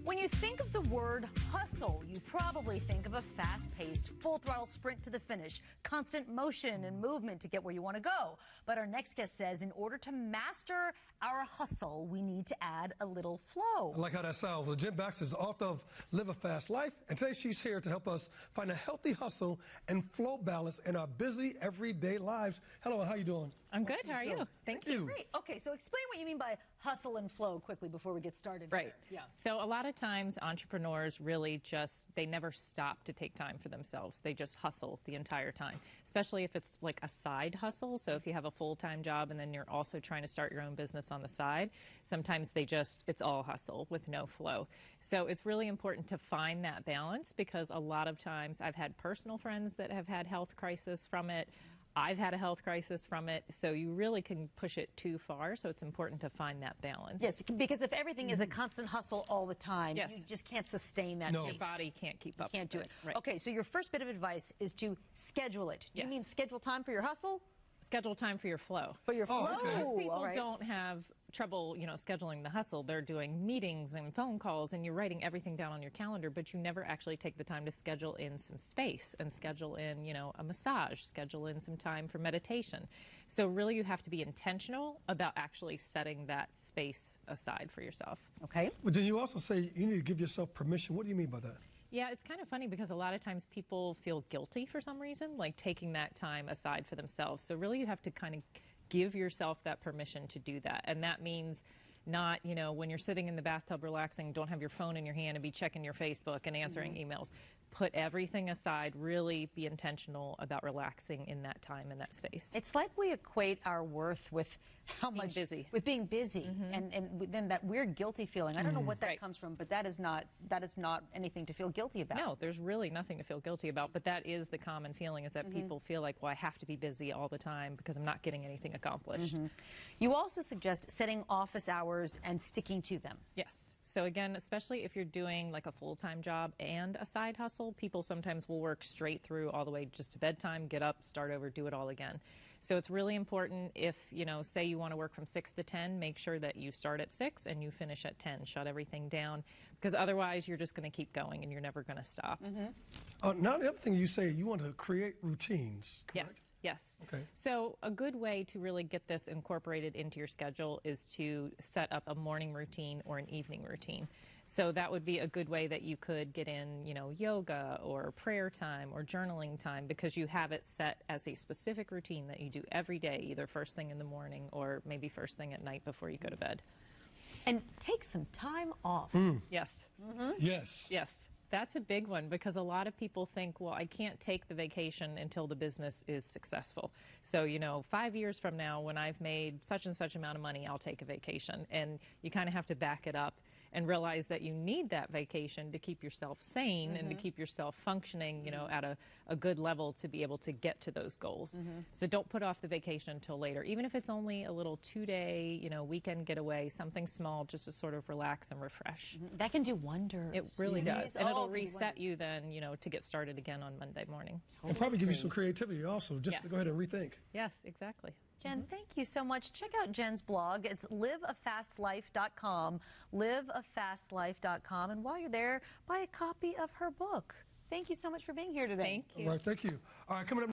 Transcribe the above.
When you think of the word hustle, you probably think of a fast-paced, full-throttle sprint to the finish, constant motion and movement to get where you want to go. But our next guest says in order to master our hustle, we need to add a little flow. I like how that sounds. Well, Jen Baxter is the author of Live a Fast Life, and today she's here to help us find a healthy hustle and flow balance in our busy, everyday lives. Hello, how are you doing? I'm good. How are you? Thank you. Great. Okay, so explain what you mean by hustle and flow quickly before we get started. Right. Here. Yeah. So a lot of times entrepreneurs really they never stop to take time for themselves. They just hustle the entire time, especially if it's like a side hustle. So if you have a full-time job and then you're also trying to start your own business on the side, sometimes it's all hustle with no flow. So it's really important to find that balance, because a lot of times I've had personal friends that have had health crisis from it. I've had a health crisis from it, so you really can push it too far, so it's important to find that balance. Yes, because if everything is a constant hustle all the time, yes, you just can't sustain that pace. Your body can't keep up. Can't do it. Right. Okay, so your first bit of advice is to schedule it. Do you Yes. mean schedule time for your hustle? Schedule time for your flow. For your flow? okay. Because people all right. don't have trouble, scheduling the hustle. They're doing meetings and phone calls, and you're writing everything down on your calendar, but you never actually take the time to schedule in some space and schedule in, a massage, schedule in some time for meditation. So really you have to be intentional about actually setting that space aside for yourself. Okay. But then you also say you need to give yourself permission. What do you mean by that? Yeah, it's kind of funny because a lot of times people feel guilty for some reason, like taking that time aside for themselves. So really you have to kind of give yourself that permission to do that. And that means not, when you're sitting in the bathtub relaxing, don't have your phone in your hand and be checking your Facebook and answering emails. Put everything aside, really be intentional about relaxing in that time and that space. It's like we equate our worth with how Being much busy. with being busy, and then that weird guilty feeling. I don't know what that Right. comes from, but that is not anything to feel guilty about. No, there's really nothing to feel guilty about, but that is the common feeling, is that people feel like, well, I have to be busy all the time because I'm not getting anything accomplished. You also suggest setting office hours and sticking to them. Yes. So again, especially if you're doing like a full-time job and a side hustle, people sometimes will work straight through all the way just to bedtime, get up, start over, do it all again. So it's really important if, say you want to work from 6 to 10, make sure that you start at 6 and you finish at 10. Shut everything down, because otherwise you're just going to keep going and you're never going to stop. Now, the other thing you say, you want to create routines, correct? Yes. Yes. Okay. So a good way to really get this incorporated into your schedule is to set up a morning routine or an evening routine. So that would be a good way that you could get in, yoga or prayer time or journaling time, because you have it set as a specific routine that you do every day, either first thing in the morning or maybe first thing at night before you go to bed. And take some time off. Yes. Yes. Yes. That's a big one, because a lot of people think, well, I can't take the vacation until the business is successful. So, 5 years from now, when I've made such and such amount of money, I'll take a vacation. And you kind of have to back it up and realize that you need that vacation to keep yourself sane and to keep yourself functioning, at a good level to be able to get to those goals. So don't put off the vacation until later, even if it's only a little 2-day, weekend getaway, something small just to sort of relax and refresh. That can do wonders. It really does. And it'll do reset wonders. you then, to get started again on Monday morning. And probably give you some creativity also, just to go ahead and rethink. Yes, exactly. Jen, thank you so much. Check out Jen's blog. It's liveafastlife.com, liveafastlife.com. And while you're there, buy a copy of her book. Thank you so much for being here today. Thank you. All right, thank you. All right, coming up